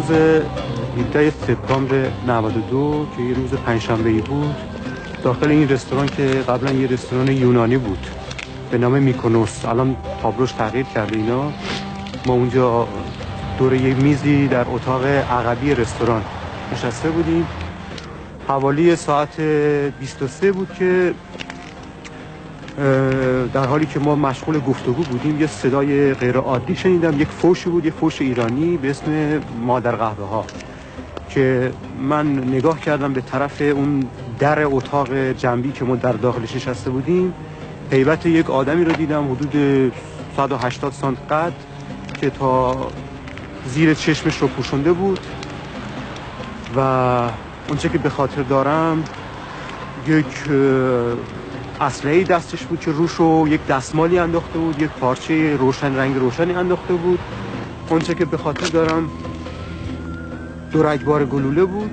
روز 17 سپتامبر 92 که یه روز پنجشنبه‌ای بود، داخل این رستوران که قبلا یه رستوران یونانی بود به نام میکونوس، الان تابلوش تغییر کرده اینا، ما اونجا دور یه میزی در اتاق عقبی رستوران نشسته بودیم. حوالی ساعت 23 بود که در حالی که ما مشغول گفتگو بودیم یه صدای غیر عادی شنیدم. یک فوشی بود، یک فوش ایرانی به اسم مادر قهوه ها که من نگاه کردم به طرف اون در اتاق جنبی که ما در داخلش نشسته بودیم. هیبت یک آدمی رو دیدم حدود 180 سانت قد که تا زیر چشمش رو پوشونده بود و اونچه که به خاطر دارم یک اسلحه دستش بود که روش رو یک دستمالی انداخته بود، یک پارچه روشن رنگ روشنی انداخته بود. اونچه که به خاطر دارم دو رگبار گلوله بود،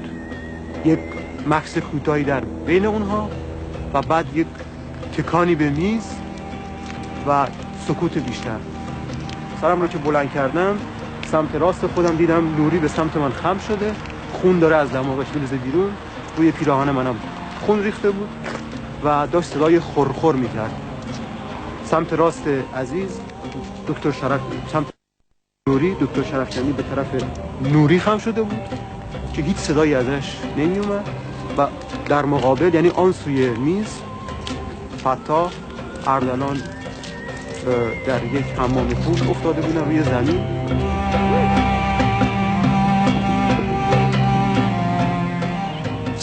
یک مکث کوتاهی در بین اونها و بعد یک تکانی به میز و سکوت بیشتر. سرم رو که بلند کردم سمت راست خودم دیدم نوری به سمت من خم شده، خون داره از دماغش میریزه بیرون، روی پیراهن منم خون ریخته بود و داشت صدای خورخور میکرد. سمت راست عزیز دکتر شرف، سمت نوری دکتر شرفچندی به طرف نوری خم شده بود که هیچ صدایی ازش نمی اومد و در مقابل یعنی آن سوی میز فتاح اردلان در یک حمام پول افتاده بودن روی زمین.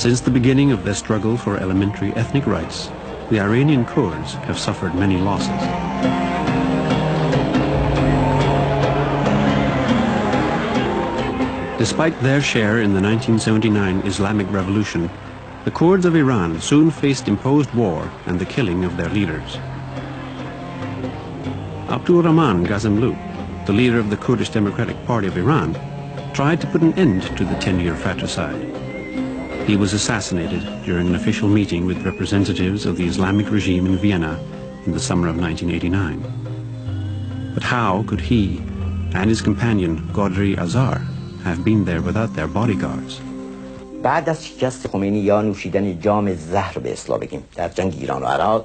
Since the beginning of their struggle for elementary ethnic rights, the Iranian Kurds have suffered many losses. Despite their share in the 1979 Islamic Revolution, the Kurds of Iran soon faced imposed war and the killing of their leaders. Abdul Rahman Ghassemlou, the leader of the Kurdish Democratic Party of Iran, tried to put an end to the 10-year fratricide. He was assassinated during an official meeting with representatives of the Islamic regime in Vienna in the summer of 1989. But how could he and his companion Godri Azar have been there without their bodyguards? بعد از شکست خمینی یا نوشیدن جام زهر به اصطلاح بگیم در جنگ ایران و عراق،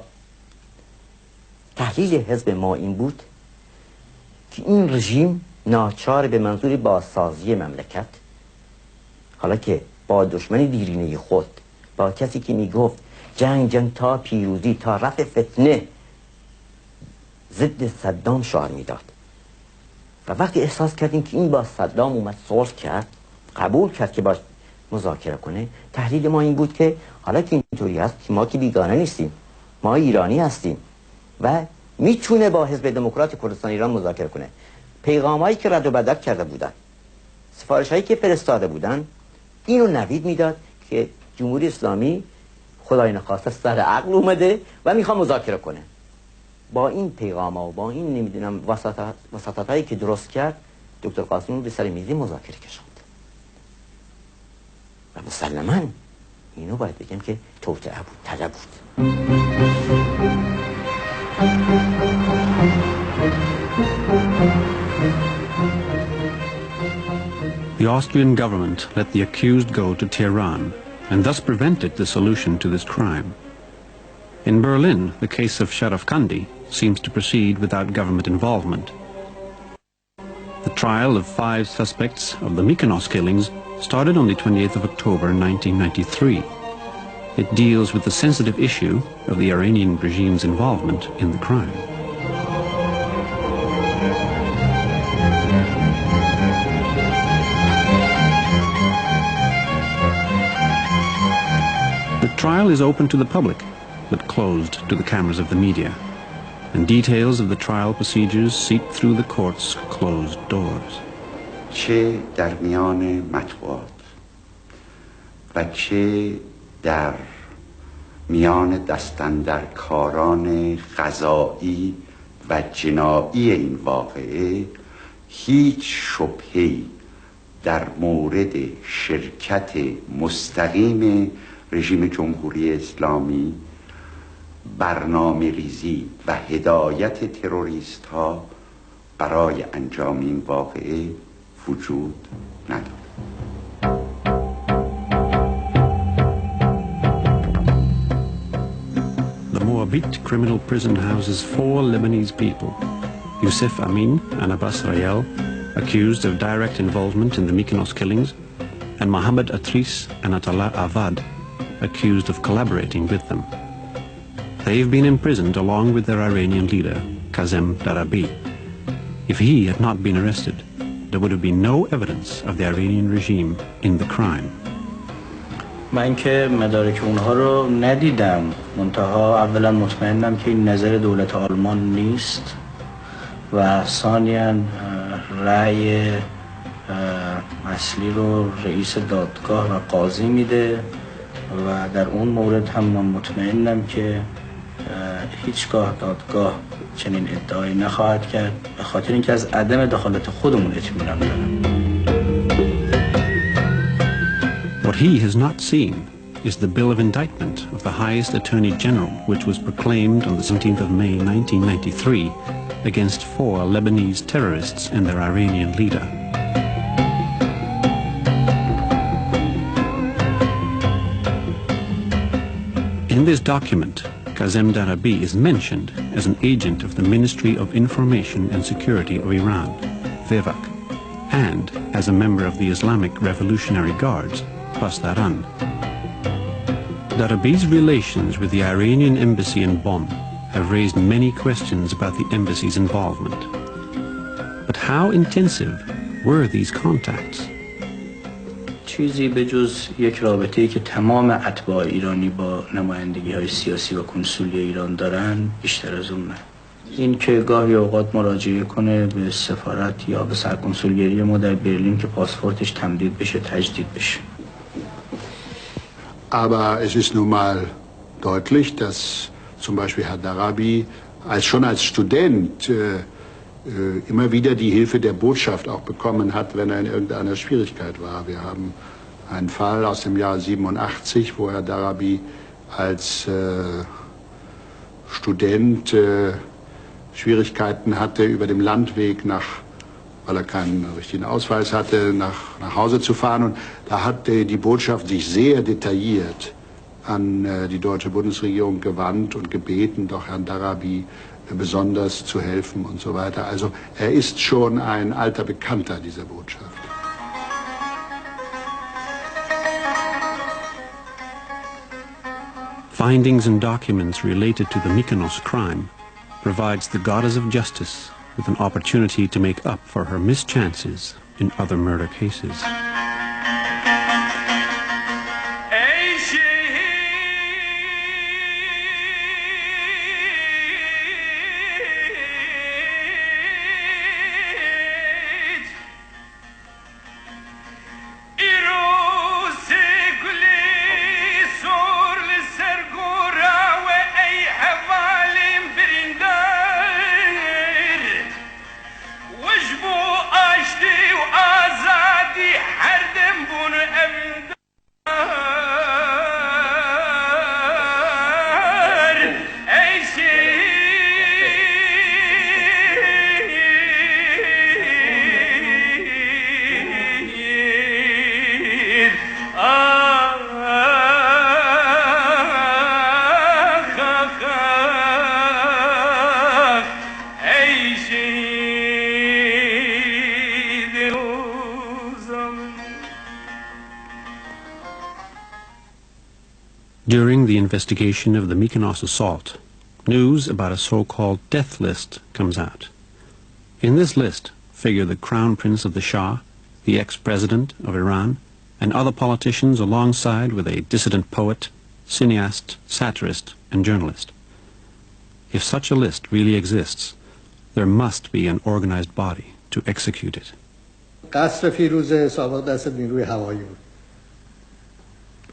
تحلیل حزب ما این بود که این رژیم ناچار به منظور بازسازی مملکت، حالا که با دشمن دیرینه خود، با کسی که میگفت جنگ تا پیروزی، تا رفع فتنه، ضد صدام شعار میداد و وقتی احساس کردیم که این با صدام اومد صلح کرد، قبول کرد که باش مذاکره کنه، تحلیل ما این بود که حالا که اینطوری هست ما که بیگانه نیستیم، ما ایرانی هستیم و میتونه با حزب دموکرات کردستان ایران مذاکره کنه. پیغامایی که رد و بدل کرده بودن، سفارشایی که فرستاده بودن، اینو نوید میداد که جمهوری اسلامی خدای نخواسته سر عقل اومده و میخواد مذاکره کنه. با این پیغاما و با این نمیدونم وساطتایی که درست کرد، دکتر قاسمی به سر میزی مذاکره کشاند. و مسلماً اینو باید بگم که توطئه بود، طلب بود. The Austrian government let the accused go to Tehran and thus prevented the solution to this crime. In Berlin, the case of Sharafkandi seems to proceed without government involvement. The trial of 5 suspects of the Mykonos killings started on the 28th of October 1993. It deals with the sensitive issue of the Iranian regime's involvement in the crime. The trial is open to the public, but closed to the cameras of the media, and details of the trial procedures seep through the court's closed doors. چه در میان مطبوعات و چه در میان دستاندرکاران قضایی و جنایی این واقعه هیچ شبهه‌ای در مورد شرکت مستقیم رژیم جمهوری اسلامی، برنامه ریزی و هدایت تروریست ها برای انجام این واقعه وجود ندارد. The Moabit criminal prison houses 4 Lebanese people, Youssef Amin and Abbas Rayel, accused of direct involvement in the Mykonos killings, and Mohammed Atris and Atala Avad, accused of collaborating with them. They've been imprisoned along with their Iranian leader, Kazem Darabi. If he had not been arrested, there would have been no evidence of the Iranian regime in the crime. من که مدارک اونها رو ندیدم، منتها اولا مطمئنم که این نظر دولت آلمان نیست و ثانیاً رأی اصلی رو رئیس دادگاه و قاضی میده و در اون مورد هم من مطمئنم که هیچگاه دادگاه چنین ادعایی نخواهد کرد به خاطر اینکه از عدم دخالت خودمون اطمینان دارم. What he has not seen is the bill of indictment of the highest Attorney General, which was proclaimed on the 17th of May 1993 against 4 Lebanese terrorists and their Iranian leader. In this document, Kazem Darabi is mentioned as an agent of the Ministry of Information and Security of Iran, VEVAK, and as a member of the Islamic Revolutionary Guards, Pastaran. Darabi's relations with the Iranian embassy in Bonn have raised many questions about the embassy's involvement. But how intensive were these contacts? چیزی به جز یک رابطه‌ای که تمام اتباع ایرانی با نمایندگی‌های سیاسی و کنسولی ایران دارن بیشتر از اون نه. این که گاهی اوقات مراجعه کنه به سفارت یا به سرکنسولگری ما در برلین که پاسپورتش تمدید بشه، تجدید بشه. Aber es ist nun mal deutlich, dass zum Beispiel Herr Darabi schon als Student immer wieder die Hilfe der Botschaft auch bekommen hat, wenn er in irgendeiner Schwierigkeit war. Wir haben einen Fall aus dem Jahr 87, wo Herr Darabi als Student Schwierigkeiten hatte, über dem Landweg weil er keinen richtigen Ausweis hatte, nach Hause zu fahren. Und da hat die Botschaft sich sehr detailliert an die deutsche Bundesregierung gewandt und gebeten, doch Herrn Darabi besonders zu helfen und so weiter. Also er ist schon ein alter Bekannter dieser Botschaft. Findings and documents related to the Mykonos crime provides the goddess of justice with an opportunity to make up for her mischances in other murder cases. During the investigation of the Mykonos assault, news about a so-called death list comes out. In this list figure the Crown Prince of the Shah, the ex-president of Iran, and other politicians alongside with a dissident poet, cineast, satirist, and journalist. If such a list really exists, there must be an organized body to execute it. قصر فیروزه سابق دست نیروی هوایی بود.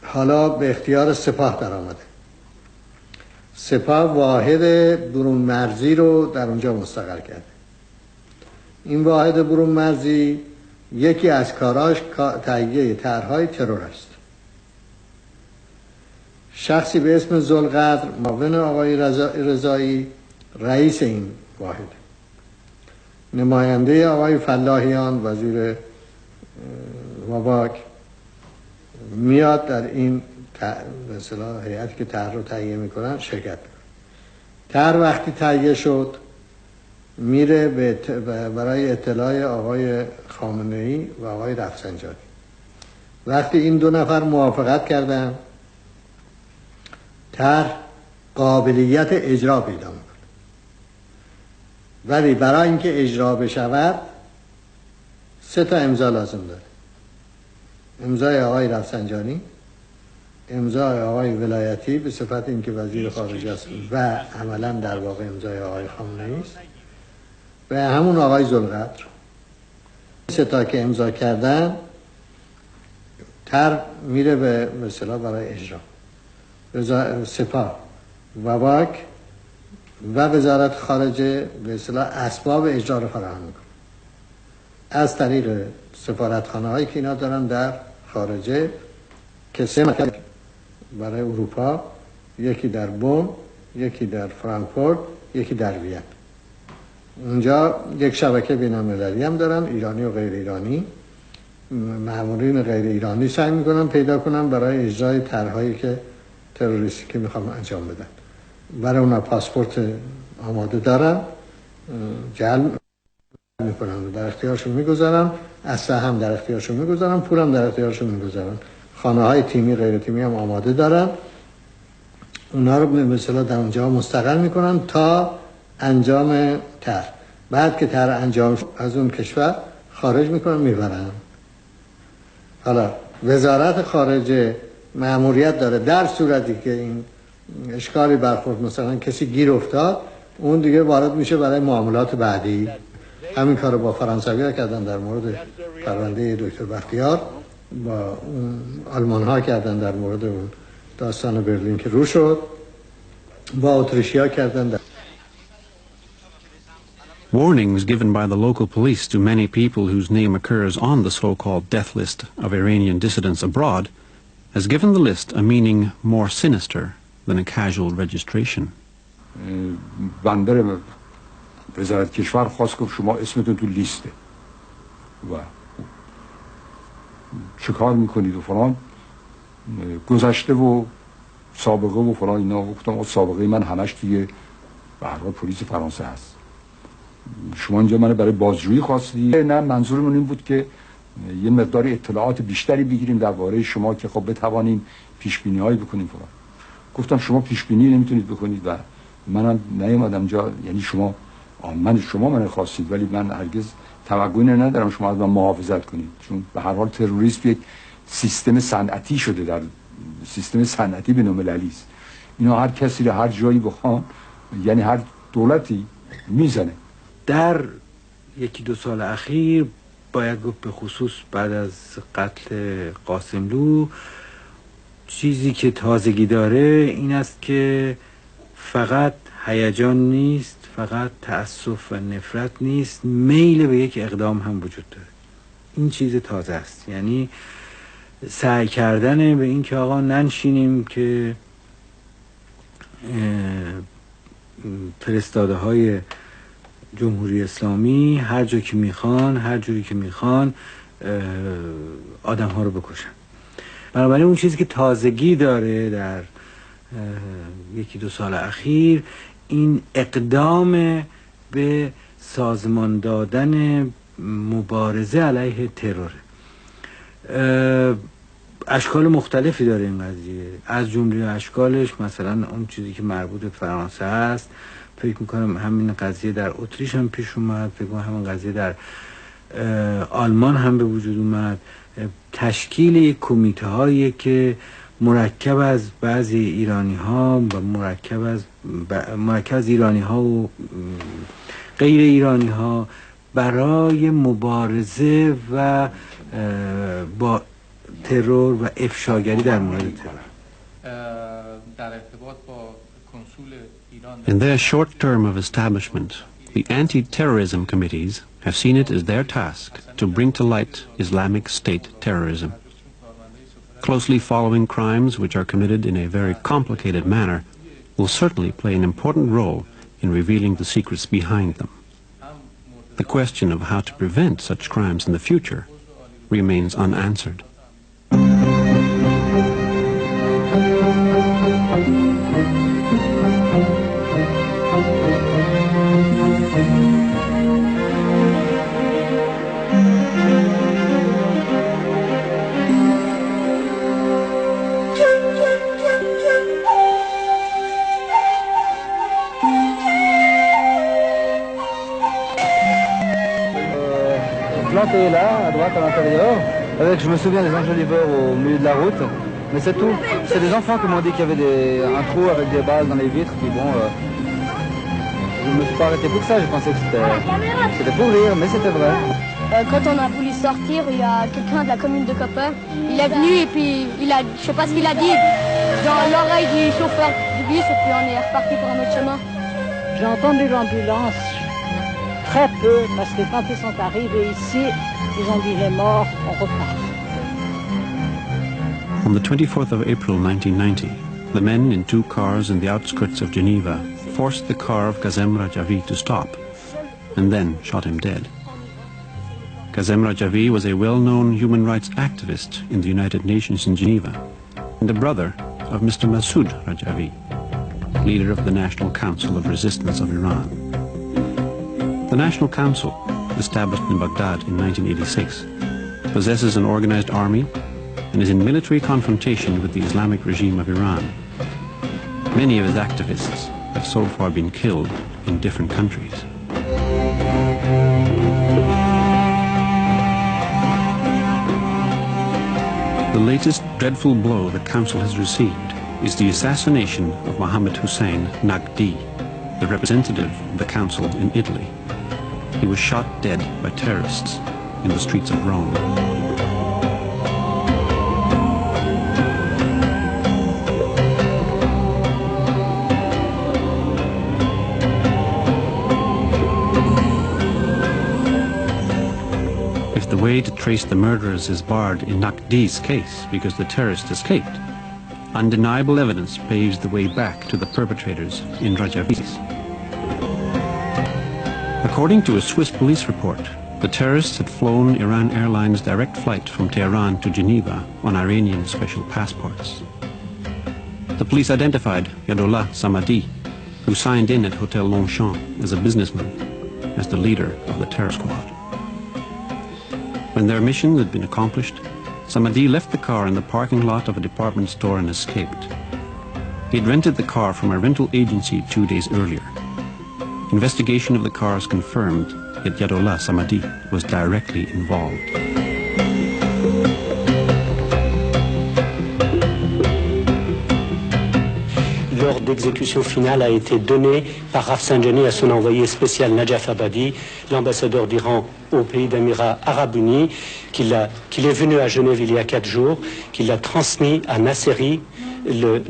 حالا به اختیار سپاه در آمده. سپاه واحد برون مرزی رو در اونجا مستقر کرده. این واحد برون مرزی یکی از کاراش تهیه طرح‌های ترور است. شخصی به اسم ذوالقدر معاون آقای رضایی رئیس این واحد. نماینده آقای فلاحیان وزیر واباک میاد در این به اصطلاح هیئتی که طرح رو تهیه میکنن شرکت میکنه. طرح وقتی تهیه شد میره برای اطلاع آقای خامنه‌ای و آقای رفسنجانی. وقتی این دو نفر موافقت کردن طرح قابلیت اجرا پیدا میکنه، ولی برای اینکه اجرا بشود 3 تا امضا لازم داره. امضای آقای رفسنجانی، امضای آقای ولایتی به صفت اینکه وزیر خارجه است و عملا در واقع امضای آقای خامنه‌ای است و همون آقای ذوالقدر. 3 تا که امضا کردن طرح میره به مثلا برای اجرا. سپاه، واباک و وزارت خارجه به اصطلاح اسباب اجرا رو فراهم میکنه از طریق سفارتخانه هایی که اینا دارن در خارجه که 3 مرکز برای اروپا، یکی در بن، یکی در فرانکفورت، یکی در وین. اونجا یک شبکه بین‌المللی هم دارن، ایرانی و غیر ایرانی. مامورین غیر ایرانی سعی میکنن پیدا کنن برای اجرای طرح‌هایی که تروریستی که میخوام انجام بدن. برای اونا پاسپورت آماده دارن، جلب میکنن، در اختیارشون میگذارن، اسلحه هم در اختیارشون میگذارن، پول هم در اختیارشون میگذارن. خانه های تیمی غیر تیمی هم آماده دارن. اونا رو مثلا در اونجا مستقر میکنن تا انجام طرح. بعد که طرح انجام از اون کشور خارج میکنن میبرن. حالا وزارت خارجه مأموریت داره در صورتی که این اشکالی برخورد، مثلا کسی گیر افتاد، اون دیگه وارد میشه برای معاملات بعدی. همین کارو با فرانسوی‌ها کردن در مورد پرونده دکتر بختیار، با آلمان ها کردن در مورد اون داستان برلین که رو شد، با اتریشی‌ها کردن در Warnings given by the local police to many people whose name occurs on the so-called death list of Iranian dissidents abroad has given the list a meaning more sinister than a casual registration. بندر وزارت کشور خواست گفت شما اسمتون تو لیسته و چه کار میکنید و فلان، گذشته و سابقه و فلان اینا. گفتم سابقه من همش توی به هر حال پلیس فرانسه هست. شما اینجا من برای بازجویی خواستی؟ نه، منظورمون این بود که یه مقدار اطلاعات بیشتری بگیریم درباره شما که خب بتوانیم پیش بینی هایی بکنیم فلان. گفتم شما پیش بینی نمیتونید بکنید و منم نیومدم اینجا، یعنی شما من خواستید ولی من هرگز توقعی ندارم شما از من محافظت کنید، چون به هر حال تروریسم یک سیستم صنعتی شده، در سیستم صنعتی بین‌المللی است. اینا هر کسی رو هر جایی بخوان، یعنی هر دولتی میزنه. در 1-2 سال اخیر باید گفت به خصوص بعد از قتل قاسملو چیزی که تازگی داره این است که فقط هیجان نیست، فقط تأسف و نفرت نیست، میل به یک اقدام هم وجود داره. این چیز تازه است، یعنی سعی کردن به این که آقا ننشینیم که فرستاده های جمهوری اسلامی هر جا که میخوان، هر جوری که میخوان آدم ها رو بکشن. بنابراین اون چیزی که تازگی داره در 1-2 سال اخیر این اقدام به سازمان دادن مبارزه علیه تروره. اشکال مختلفی داره این قضیه، از جمله اشکالش مثلا اون چیزی که مربوط به فرانسه است. فکر میکنم همین قضیه در اتریش هم پیش اومد، فکر میکنم همین قضیه در آلمان هم به وجود اومد. تشکیل یک کمیته هایی که مرکب از بعضی ایرانی ها و مرکب از ایرانی ها و غیر ایرانی ها برای مبارزه و با ترور و افشاگری در مورد ترور. In their short term of establishment, the anti-terrorism committees have seen it as their task to bring to light Islamic State terrorism. Closely following crimes which are committed in a very complicated manner will certainly play an important role in revealing the secrets behind them. The question of how to prevent such crimes in the future remains unanswered. Planté là, à droite, à l'intérieur, avec, je me souviens, des enjoliveurs au milieu de la route, mais c'est tout. C'est des enfants qui m'ont dit qu'il y avait un trou avec des balles dans les vitres, puis bon, je ne me suis pas arrêté pour ça, je pensais que c'était pour rire, mais c'était vrai. Quand on a voulu sortir, il y a quelqu'un de la commune de Coppin, il est venu et puis je sais pas ce qu'il a dit, dans l'oreille du chauffeur du bus, et puis on est reparti pour un autre chemin. J'ai entendu l'ambulance très peu, parce que quand ils sont arrivés ici, ils ont dit les morts, on repart. On the 24th of April 1990, the men in 2 cars in the outskirts of Geneva forced the car of Ghassemlou to stop, and then shot him dead. Ghassemlou was a well-known human rights activist in the United Nations in Geneva, and a brother of Mr. Masoud Rajavi, leader of the National Council of Resistance of Iran. The National Council, established in Baghdad in 1986, possesses an organized army and is in military confrontation with the Islamic regime of Iran. Many of its activists have so far been killed in different countries. The latest dreadful blow the Council has received is the assassination of Mohammed Hussein Naqdi, the representative of the Council in Italy. He was shot dead by terrorists in the streets of Rome. If the way to trace the murderers is barred in Naqdi's case because the terrorist escaped, undeniable evidence paves the way back to the perpetrators in Rajavi's. According to a Swiss police report, the terrorists had flown Iran Airlines' direct flight from Tehran to Geneva on Iranian special passports. The police identified Yadollah Samadi, who signed in at Hotel Longchamp as a businessman, as the leader of the terror squad. When their mission had been accomplished, Samadi left the car in the parking lot of a department store and escaped. He had rented the car from a rental agency 2 days earlier. Investigation of the cars confirmed that Yadollah Samadi was directly involved. L'ordre d'exécution finale a été donné par Rafsanjani à son envoyé spécial Najaf Abadi, l'ambassadeur d'Iran au pays d'Émirats Arabes Unis, qu'il est venu à Genève il y a 4 jours, qu'il a transmis à Nasseri,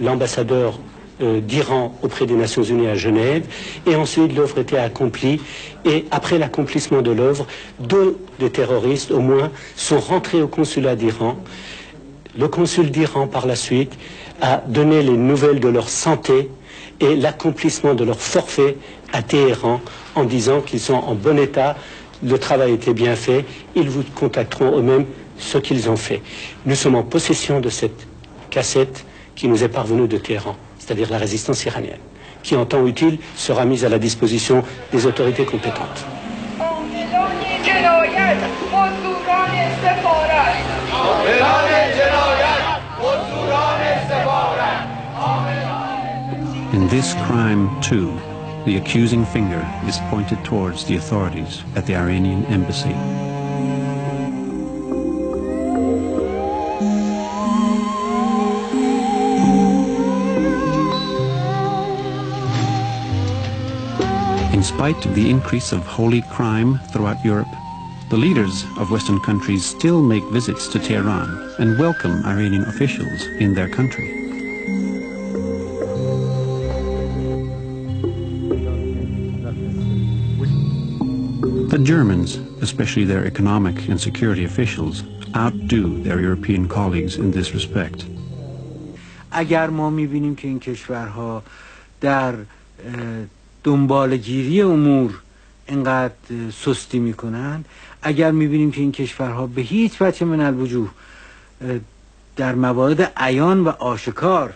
l'ambassadeur d'Iran auprès des Nations Unies à Genève, et ensuite l'œuvre était accomplie, et après l'accomplissement de l'œuvre, 2 des terroristes au moins sont rentrés au consulat d'Iran. Le consul d'Iran par la suite a donné les nouvelles de leur santé et l'accomplissement de leur forfait à Téhéran en disant qu'ils sont en bon état, le travail était bien fait, ils vous contacteront eux-mêmes ce qu'ils ont fait. Nous sommes en possession de cette cassette qui nous est parvenue de Téhéran, c'est-à-dire la résistance iranienne, qui en temps utile sera mise à la disposition des autorités compétentes. In this crime, too, the accusing finger is pointed towards the authorities at the Iranian embassy. In spite of the increase of holy crime throughout Europe, the leaders of Western countries still make visits to Tehran and welcome Iranian officials in their country. The Germans, especially their economic and security officials, outdo their European colleagues in this respect. اگر ما می‌بینیم که این کشورها در دنبالگیری امور اینقدر سستی میکنن، اگر میبینیم که این کشورها به هیچ وجه من الوجوه در موارد عیان و آشکار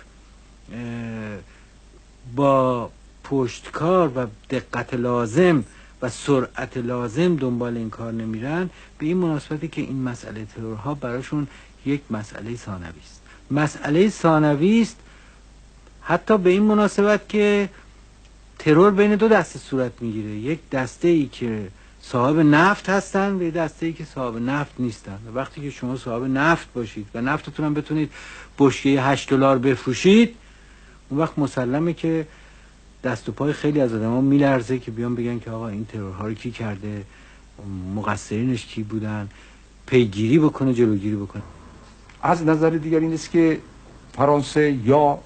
با پشتکار و دقت لازم و سرعت لازم دنبال این کار نمیرن، به این مناسبتی که این مسئله ترورها براشون یک مسئله ثانوی است. مسئله ثانوی است حتی به این مناسبت که ترور بین دو دسته صورت میگیره، یک دسته ای که صاحب نفت هستن و یک دسته ای که صاحب نفت نیستن. و وقتی که شما صاحب نفت باشید و نفتتون هم بتونید بشکه $8 بفروشید، اون وقت مسلمه که دست و پای خیلی از آدم‌ها میلرزه که بیان بگن که آقا این ترورها رو کی کرده، مقصرینش کی بودن، پیگیری بکنه، جلوگیری بکنه. از نظر دیگر این است که فرانسه یا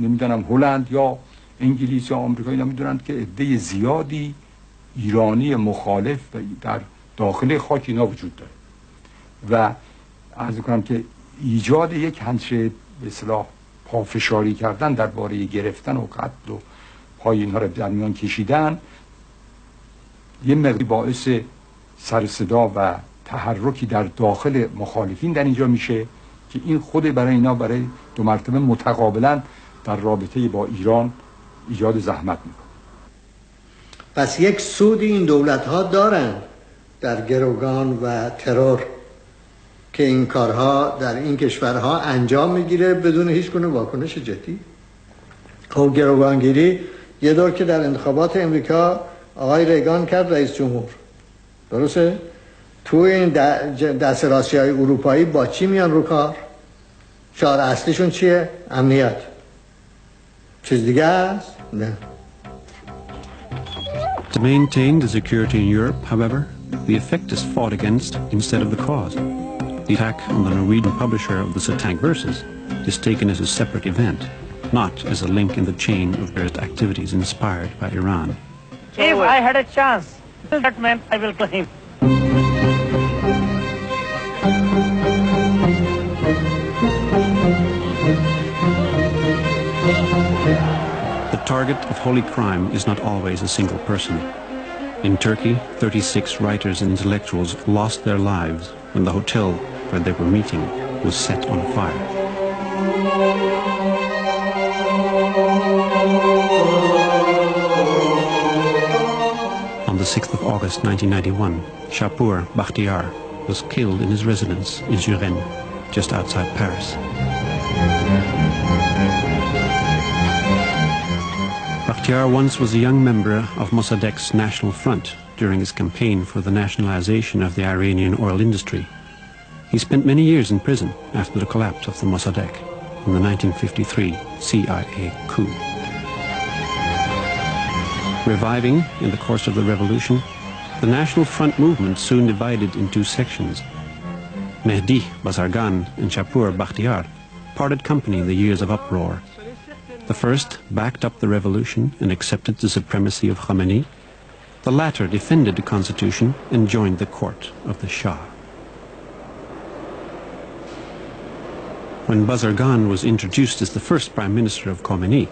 نمیدونم هلند یا انگلیس یا آمریکا اینا میدونند که عده زیادی ایرانی مخالف در داخل خاک اینا وجود داره و عرض کنم که ایجاد یک همچه به اصطلاح پافشاری کردن درباره گرفتن و قتل و پای اینها رو در میان کشیدن یه مقداری باعث سر صدا و تحرکی در داخل مخالفین در اینجا میشه که این خود برای اینا برای دو مرتبه متقابلا در رابطه با ایران ایجاد زحمت میکنه. پس یک سودی این دولت ها دارن در گروگان و ترور که این کارها در این کشورها انجام میگیره بدون هیچ گونه واکنش جدی. خب گروگانگیری یه دور که در انتخابات امریکا آقای ریگان کرد رئیس جمهور، درسته؟ تو این دست راستی‌های اروپایی با چی میان رو کار؟ شعار اصلیشون چیه؟ امنیت. چیز دیگه است؟ نه. To maintain the security in Europe, however, the effect is fought against instead of the cause. The attack on the Norwegian publisher of the Satanic Verses is taken as a separate event, not as a link in the chain of terrorist activities inspired by Iran. If I had a chance, that meant I will kill him. The target of holy crime is not always a single person. In Turkey, 36 writers and intellectuals lost their lives when the hotel where they were meeting was set on fire. On the 6th of August 1991, Shapur Bakhtiar was killed in his residence in Suresnes, just outside Paris. Bakhtiar once was a young member of Mossadegh's National Front during his campaign for the nationalization of the Iranian oil industry. He spent many years in prison after the collapse of the Mossadegh in the 1953 CIA coup. Reviving in the course of the revolution, the National Front movement soon divided in two sections. Mehdi Bazargan and Shapur Bakhtiar parted company in the years of uproar. The first backed up the revolution and accepted the supremacy of Khamenei. The latter defended the constitution and joined the court of the Shah. When Bazargan was introduced as the first prime minister of Khomeini,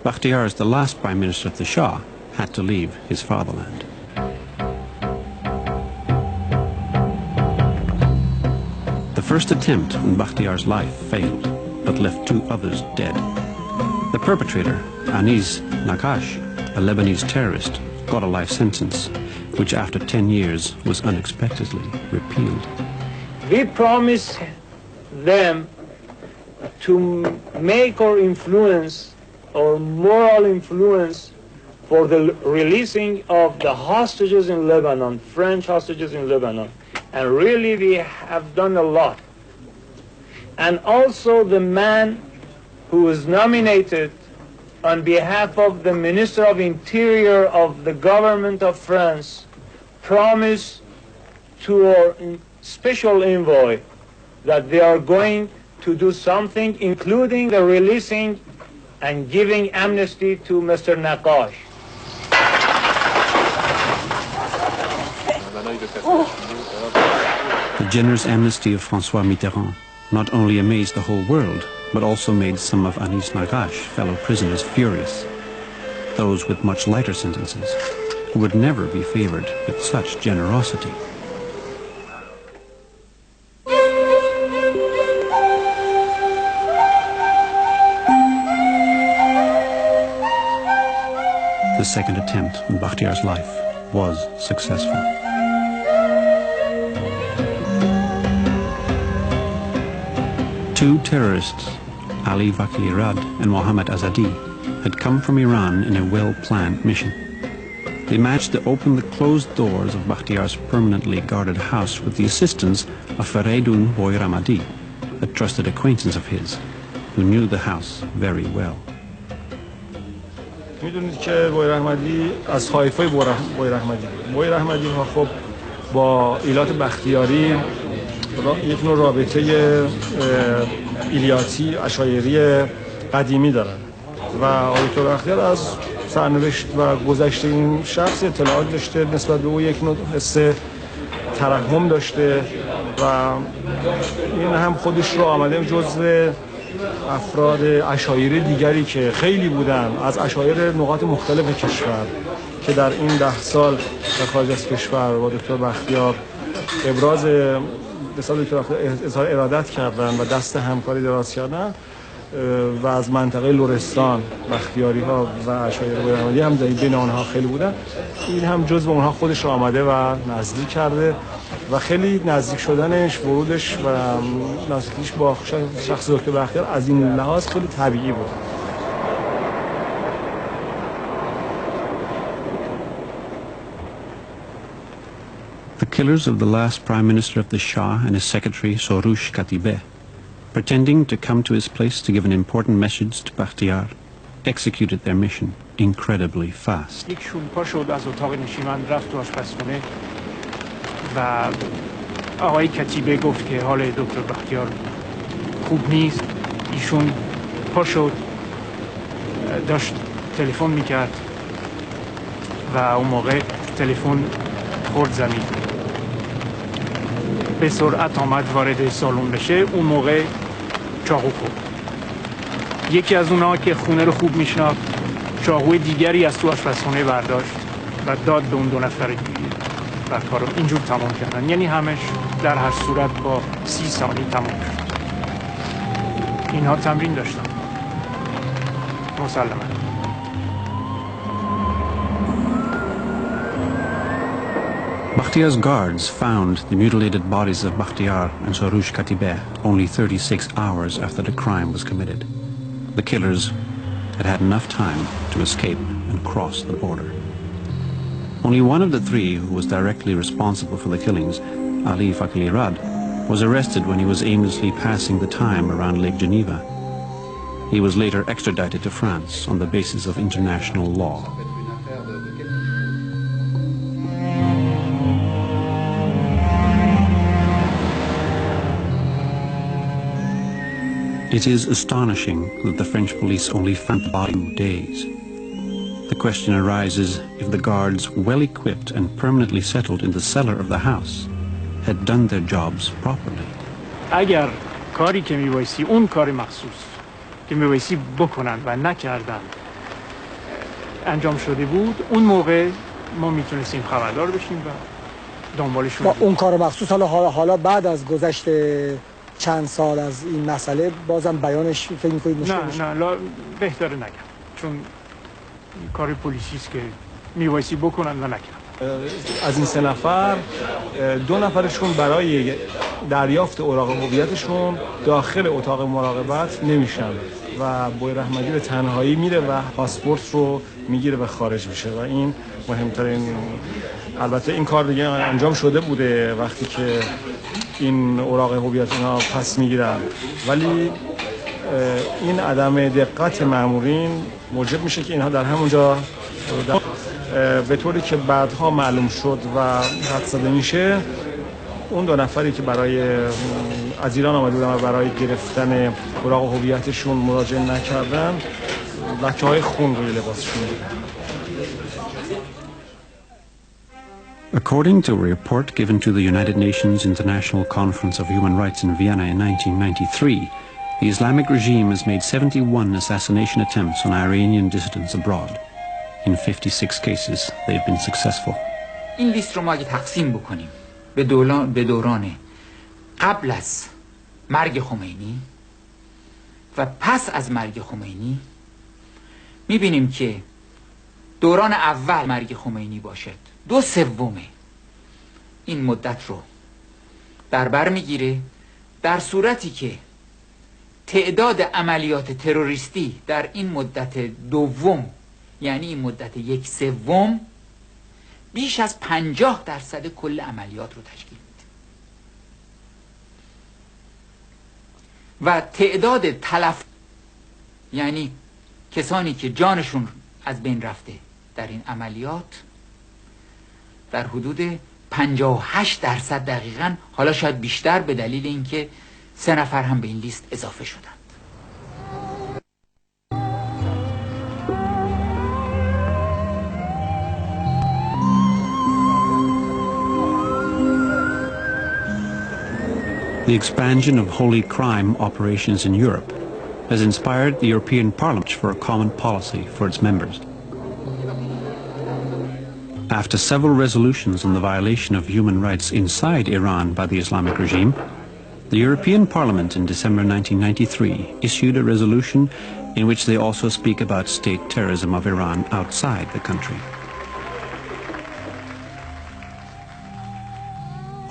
Bakhtiar, as the last prime minister of the Shah, had to leave his fatherland. The first attempt on Bakhtiar's life failed, but left two others dead. The perpetrator, Anis Nakash, a Lebanese terrorist, got a life sentence, which after 10 years was unexpectedly repealed. We promised them to make our influence, or moral influence, for the releasing of the hostages in Lebanon, French hostages in Lebanon. And really we have done a lot. And also the man who was nominated on behalf of the Minister of Interior of the government of France promised to our special envoy that they are going to do something, including the releasing and giving amnesty to Mr. Nakash. The generous amnesty of François Mitterrand not only amazed the whole world, but also made some of Anis Nagash fellow prisoners furious, those with much lighter sentences. who would never be favored with such generosity. The second attempt on Bakhtiar's life was successful. Two terrorists, Ali Vakilirad and Mohammad Azadi, had come from Iran in a well-planned mission. They managed to open the closed doors of Bakhtiar's permanently guarded house with the assistance of Fareidun Boy Ramadi, a trusted acquaintance of his, who knew the house very well. میدونید که بوی رحمدی از طایفه بوی رحمدی بود. بوی رحمدی ها خب با ایلات بختیاری یک نوع رابطه ایلیاتی عشایری قدیمی دارن و آیت الله بختیار از سرنوشت و گذشته این شخص اطلاعات داشته، نسبت به او یک نوع حس ترحم داشته و این هم خودش رو آمده جزو افراد عشایر دیگری که خیلی بودن از عشایر نقاط مختلف کشور که در این 10 سال در خارج از کشور با دکتر بختیار اظهار ارادت کردن و دست همکاری دراز کردن و از منطقه لرستان بختیاری ها و عشایر بویرحمدی هم بین آنها خیلی بودن. این هم جزو اونها خودش رو آمده و نزدیک کرده و خیلی نزدیک شدنش، ورودش و نزدیکیش با شخص دکتر بختیار از این لحاظ خیلی طبیعی بود. The killers of the last Prime Minister of the Shah and his secretary, Soroush Katibeh, pretending to come to his place to give an important message to Bakhtiar, executed their mission incredibly fast. یک شومپا شد از اتاق نشیمن رفت تو آشپزخونه و آقای کتیبه گفت که حال دکتر بختیار خوب نیست. ایشون پا شد داشت تلفن میکرد و اون موقع تلفن خورد زمین. به سرعت آمد وارد سالن بشه، اون موقع چاقو خورد. یکی از اونها که خونه رو خوب میشناخت چاقوی دیگری از تو آشپزخونه برداشت و داد به اون 2 نفر دیگه و کارو اینجور تمام کردن. یعنی همش در هر صورت با 30 ثانیه تمام شد. اینها تمرین داشتن مسلماً. Bakhtiar's guards found the mutilated bodies of Bakhtiar and Soroush Katibeh only 36 hours after the crime was committed. The killers had had enough time to escape and cross the border. Only one of the 3 who was directly responsible for the killings, Ali Vakilirad, was arrested when he was aimlessly passing the time around Lake Geneva. He was later extradited to France on the basis of international law. It is astonishing that the French police only found the body in 2 days. The question arises if the guards, well equipped and permanently settled in the cellar of the house, had done their jobs properly. اگر کاری که میبایستی اون کار مخصوص که میبایستی بکنن و نکردن انجام شده بود، اون موقع ما میتونستیم خبردار بشیم و دنبالشون. اون کار مخصوص حالا بعد از گذشت چند سال از این مسئله بازم بیانش فکر می‌کنید مشکل میشه؟ نه بهتره نگم، چون کار پلیسی است که میبایستی بکنن و نکردن. از این 3 نفر 2 نفرشون برای دریافت اوراق هویتشون داخل اتاق مراقبت نمیشن و بوی رحمدی به تنهایی میره و پاسپورت رو میگیره و خارج میشه و این مهمترین. البته این کار دیگه انجام شده بوده وقتی که این اوراق هویت اینا پس میگیرن، ولی این عدم دقت مامورین موجب میشه که اینها در همونجا به طوری که بعدها معلوم شد و حد زده میشه اون 2 نفری که برای از ایران آمده بودن و برای گرفتن اوراق هویتشون مراجعه نکردن لکه‌های خون روی لباسشون بود. According to a report given to the United Nations International Conference of Human Rights in Vienna in 1993, the Islamic regime has made 71 assassination attempts on Iranian dissidents abroad. In 56 cases, they've been successful. این لیست رو ما اگه تقسیم بکنیم به دوران قبل از مرگ خمینی و پس از مرگ خمینی، میبینیم که دوران اول مرگ خمینی باشد 2/3 این مدت رو در بر میگیره، در صورتی که تعداد عملیات تروریستی در این مدت دوم، یعنی این مدت 1/3، بیش از 50% کل عملیات رو تشکیل میده و تعداد تلف، یعنی کسانی که جانشون از بین رفته در این عملیات، در حدود 58% دقیقاً، حالا شاید بیشتر به دلیل اینکه 3 نفر هم به این لیست اضافه شدند. The expansion of holy crime operations in Europe has inspired the European Parliament for a common policy for its members. After several resolutions on the violation of human rights inside Iran by the Islamic regime, the European Parliament in December 1993 issued a resolution in which they also speak about state terrorism of Iran outside the country.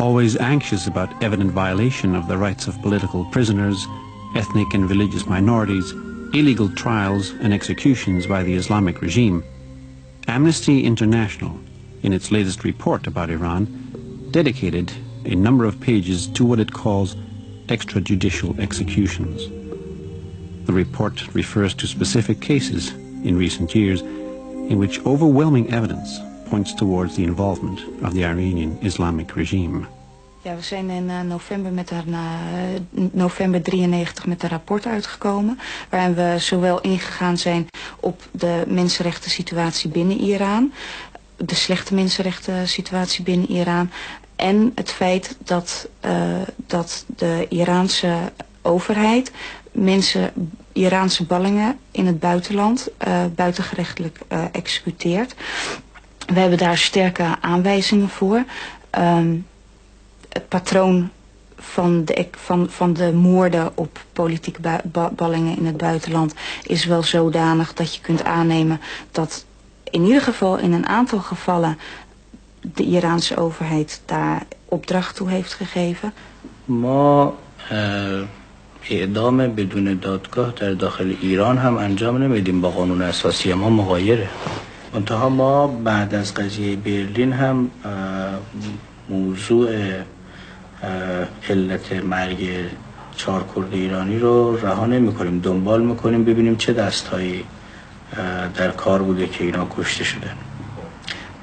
Always anxious about evident violation of the rights of political prisoners, ethnic and religious minorities, illegal trials and executions by the Islamic regime, Amnesty International, in its latest report about Iran, dedicated a number of pages to what it calls extrajudicial executions. The report refers to specific cases in recent years in which overwhelming evidence points towards the involvement of the Iranian Islamic regime. Ja, we zijn in november 93 met een rapport uitgekomen, waarin we zowel ingegaan zijn op de mensenrechten situatie binnen Iran, de slechte mensenrechten situatie binnen Iran, en het feit dat de Iraanse overheid Iraanse ballingen in het buitenland buitengerechtelijk executeert. We hebben daar sterke aanwijzingen voor. Het patroon van de moorden op politieke ballingen in het buitenland is wel zodanig dat je kunt aannemen dat in ieder geval in een aantal gevallen de Iraanse overheid daar opdracht toe heeft gegeven. ما اعدام بدون دادگاه در داخل ایران هم انجام نمیدیم، با قانون اساسی ما مغایره. منتها ما بعد از قضیه برلین هم موضوع علت مرگ 4 کرد ایرانی رو رها نمی‌کنیم، دنبال می‌کنیم ببینیم چه دست‌هایی در کار بوده که اینا کشته شدن.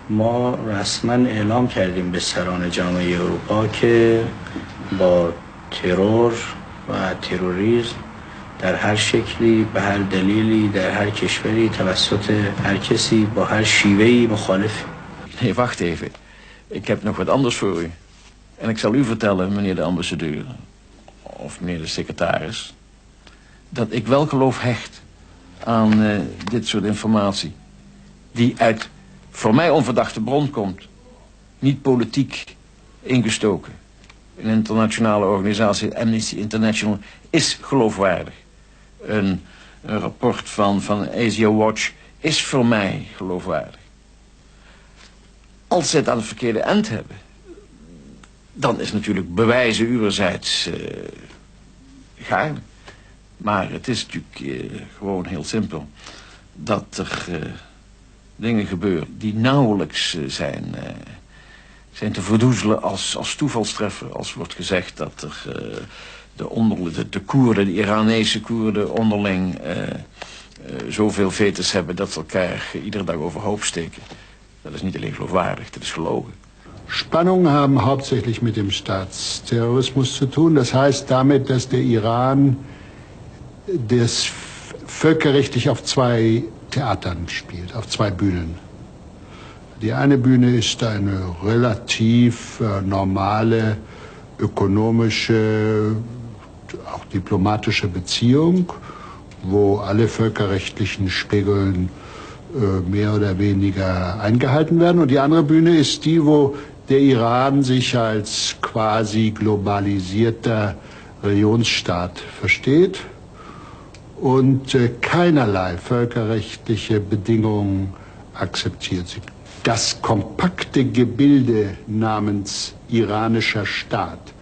ما رسما اعلام کردیم به سران جامعه اروپا که با ترور و تروریسم در هر شکلی، به هر دلیلی، در هر کشوری، توسط هر کسی، با هر شیوهی مخالف. Nee, wacht even. Ik heb nog wat anders voor u. En ik zal u vertellen, meneer de ambassadeur, of meneer de secretaris, dat ik wel geloof hecht aan dit soort informatie. Die uit voor mij onverdachte bron komt. Niet politiek ingestoken. Een internationale organisatie, Amnesty International, is geloofwaardig. Een rapport van Asia Watch is voor mij geloofwaardig. Als ze het aan het verkeerde eind hebben, dan is natuurlijk bewijzen uwerzijds gaarne. Maar het is natuurlijk gewoon heel simpel dat er dingen gebeuren die nauwelijks zijn te verdoezelen als toevalstreffer. Als wordt gezegd dat er de Koerden, de Iranese Koerden onderling zoveel vetes hebben dat ze elkaar iedere dag overhoop steken. Dat is niet alleen geloofwaardig, dat is gelogen. Spannungen haben hauptsächlich mit dem Staatsterrorismus zu tun. Das heißt damit, dass der Iran das völkerrechtlich auf 2 Theatern spielt, auf 2 Bühnen. Die eine Bühne ist eine relativ normale ökonomische, auch diplomatische Beziehung, wo alle völkerrechtlichen Regeln mehr oder weniger eingehalten werden. Und die andere Bühne ist die, wo der Iran sich als quasi globalisierter Religionsstaat versteht und keinerlei völkerrechtliche Bedingungen akzeptiert. Das kompakte Gebilde namens iranischer Staat,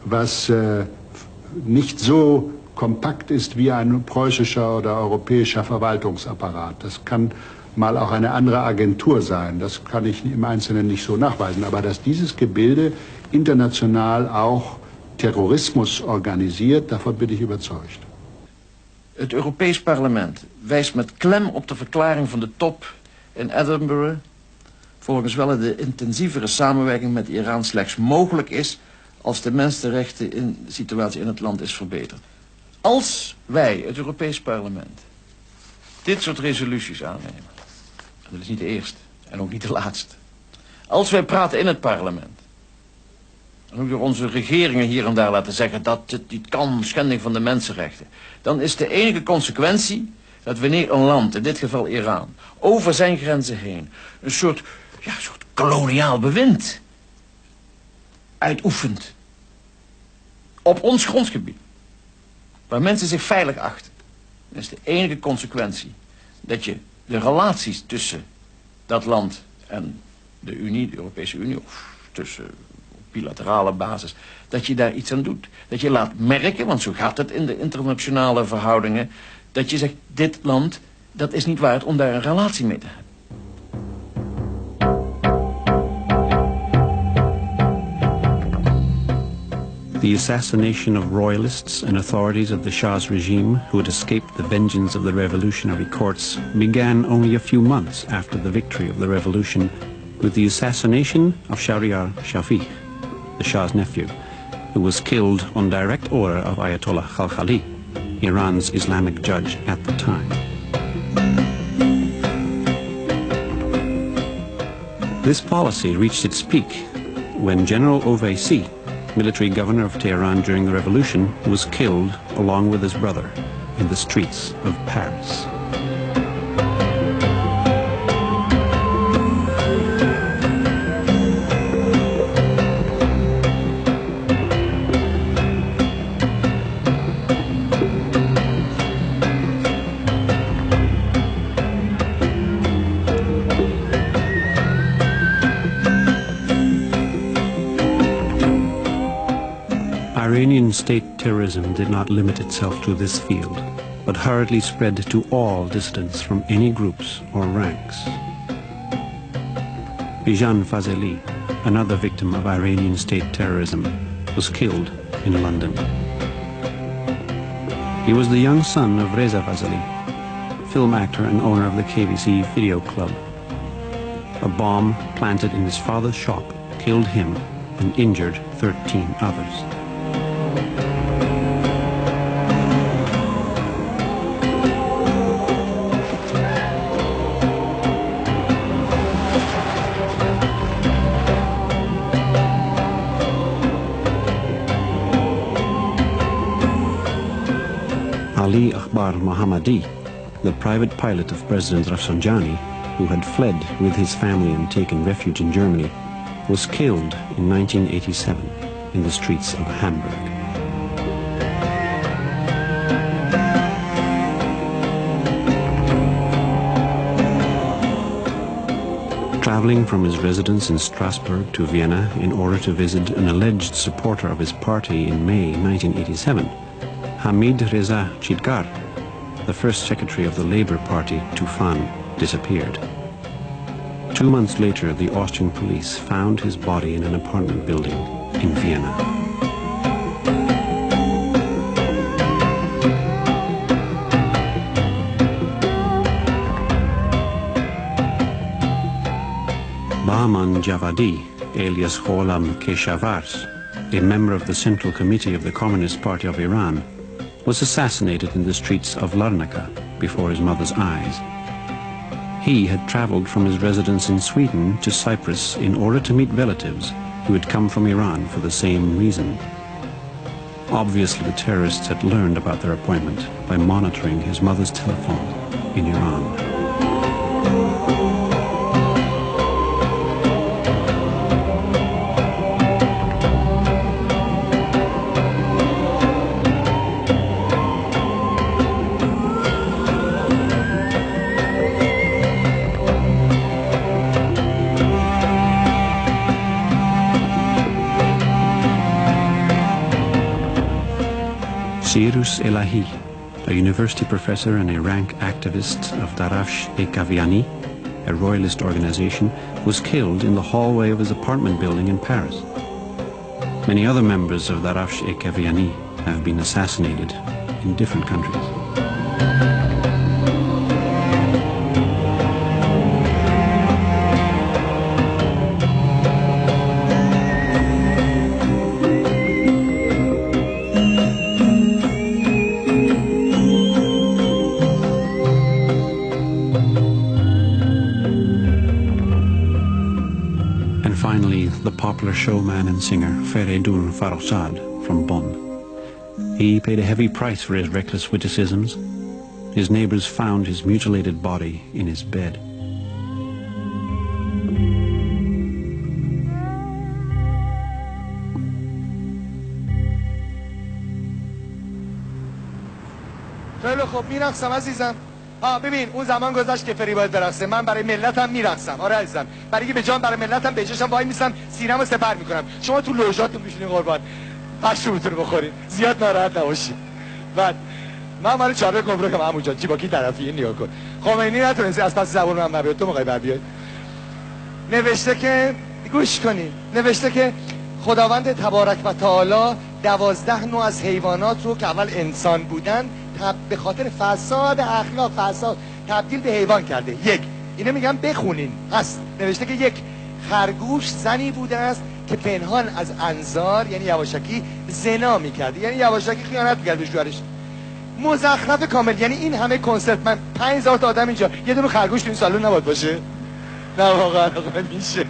was nicht so kompakt ist wie ein preußischer oder europäischer Verwaltungsapparat. Das kann mal auch eine andere Agentur sein. Das kann ich im Einzelnen nicht so nachweisen. Aber dass dieses Gebilde international auch Terrorismus organisiert, davon bin ich überzeugt. Het Europees Parlement wijst met klem op de verklaring van de top in Edinburgh, volgens welke de intensievere samenwerking met Iran slechts mogelijk is als de mensenrechten situatie in het land is verbeterd. Als wij, het Europees Parlement, dit soort resoluties aannemen, en dat is niet de eerste en ook niet de laatste, als wij praten in het parlement, en ook door onze regeringen hier en daar laten zeggen dat het niet kan, schending van de mensenrechten, dan is de enige consequentie dat wanneer een land, in dit geval Iran, over zijn grenzen heen een soort koloniaal bewind uitoefent op ons grondgebied, waar mensen zich veilig achten, dan is de enige consequentie dat je de relaties tussen dat land en de Unie, de Europese Unie, of tussen bilaterale basis, dat je daar iets aan doet. Dat je laat merken, want zo gaat het in de internationale verhoudingen, dat je zegt, dit land, dat is niet waard om daar een relatie mee te hebben. The assassination of royalists and authorities of the Shah's regime who had escaped the vengeance of the revolutionary courts began only a few months after the victory of the revolution with the assassination of Shahryar Shafiq, the Shah's nephew, who was killed on direct order of Ayatollah Khalkhali, Iran's Islamic judge at the time. This policy reached its peak when General Ovaisi, military governor of Tehran during the revolution, was killed along with his brother in the streets of Paris. Iranian state terrorism did not limit itself to this field, but hurriedly spread to all dissidents from any groups or ranks. Bijan Fazeli, another victim of Iranian state terrorism, was killed in London. He was the young son of Reza Fazeli, film actor and owner of the KBC Video Club. A bomb planted in his father's shop killed him and injured 13 others. Ali Akbar Mohammadi, the private pilot of President Rafsanjani, who had fled with his family and taken refuge in Germany, was killed in 1987 in the streets of Hamburg. Traveling from his residence in Strasbourg to Vienna in order to visit an alleged supporter of his party in May 1987, Hamid Reza Chidgar, the first secretary of the Labour Party, Tufan, disappeared. 2 months later, the Austrian police found his body in an apartment building in Vienna. Bahman Javadi, alias Gholam Keshavars, a member of the Central Committee of the Communist Party of Iran, was assassinated in the streets of Larnaca before his mother's eyes. He had traveled from his residence in Sweden to Cyprus in order to meet relatives who had come from Iran for the same reason. Obviously, the terrorists had learned about their appointment by monitoring his mother's telephone in Iran. Cyrus Elahi, a university professor and a rank activist of Darafsh-e-Kaviani, a royalist organization, was killed in the hallway of his apartment building in Paris. Many other members of Darafsh-e-Kaviani have been assassinated in different countries. The popular showman and singer Feridun Farrokhzad from Bonn. He paid a heavy price for his reckless witticisms. His neighbors found his mutilated body in his bed. خیلی خوب میرقصم عزیزم. ببین اون زمان گذشت که فری باید برقصه. من برای ملتم میرقصم. آره عزیزم. برای که به جان برای ملتم به چشم وای میسم سینه‌مو سپر میکنم. شما تو لوژاتون میشینین قربان. پشتوتون بخورین. زیاد ناراحت نباشین. بعد من مال چاره گمرک هم همونجا چیباکی طرفی نیا کن. خمینی نتونستی از پس زبون من نبیاد. تو موقعی بر بیای. نوشته که گوش کنین. نوشته که خداوند تبارک و تعالی 12 نوع از حیوانات رو که اول انسان بودن به خاطر فساد اخلاق فساد تبدیل به حیوان کرده. یک اینو میگم بخونین. هست نوشته که یک خرگوش زنی بوده است که پنهان از انظار یعنی یواشکی زنا میکرده، یعنی یواشکی خیانت میکرد به شوهرش. مزخرف کامل. یعنی این همه کنسرت من 5000 تا آدم اینجا یه دونه خرگوش تو این سالن نباید باشه؟ نه واقعا میشه.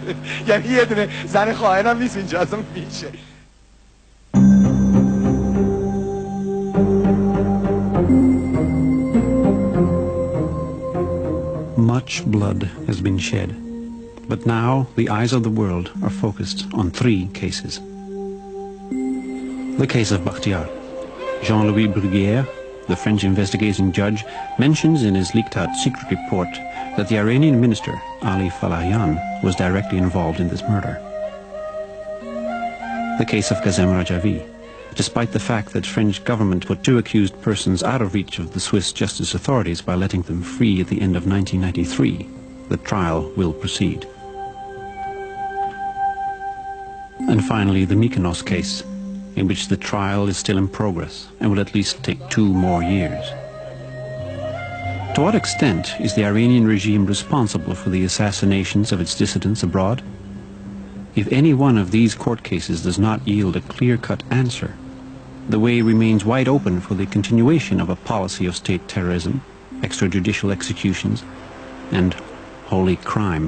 یعنی یه دونه زن خائنم نیست اینجا اصلا میشه. Much blood has been shed, but now the eyes of the world are focused on 3 cases. The case of Bakhtiar. Jean-Louis Bruguière, the French investigating judge, mentions in his leaked out secret report that the Iranian minister, Ali Falahian, was directly involved in this murder. The case of Ghassemlou. Despite the fact that French government put 2 accused persons out of reach of the Swiss justice authorities by letting them free at the end of 1993, the trial will proceed. And finally, the Mykonos case, in which the trial is still in progress and will at least take 2 more years. To what extent is the Iranian regime responsible for the assassinations of its dissidents abroad? If any one of these court cases does not yield a clear-cut answer, the way remains wide open for the continuation of a policy of state terrorism, extrajudicial executions, and holy crime.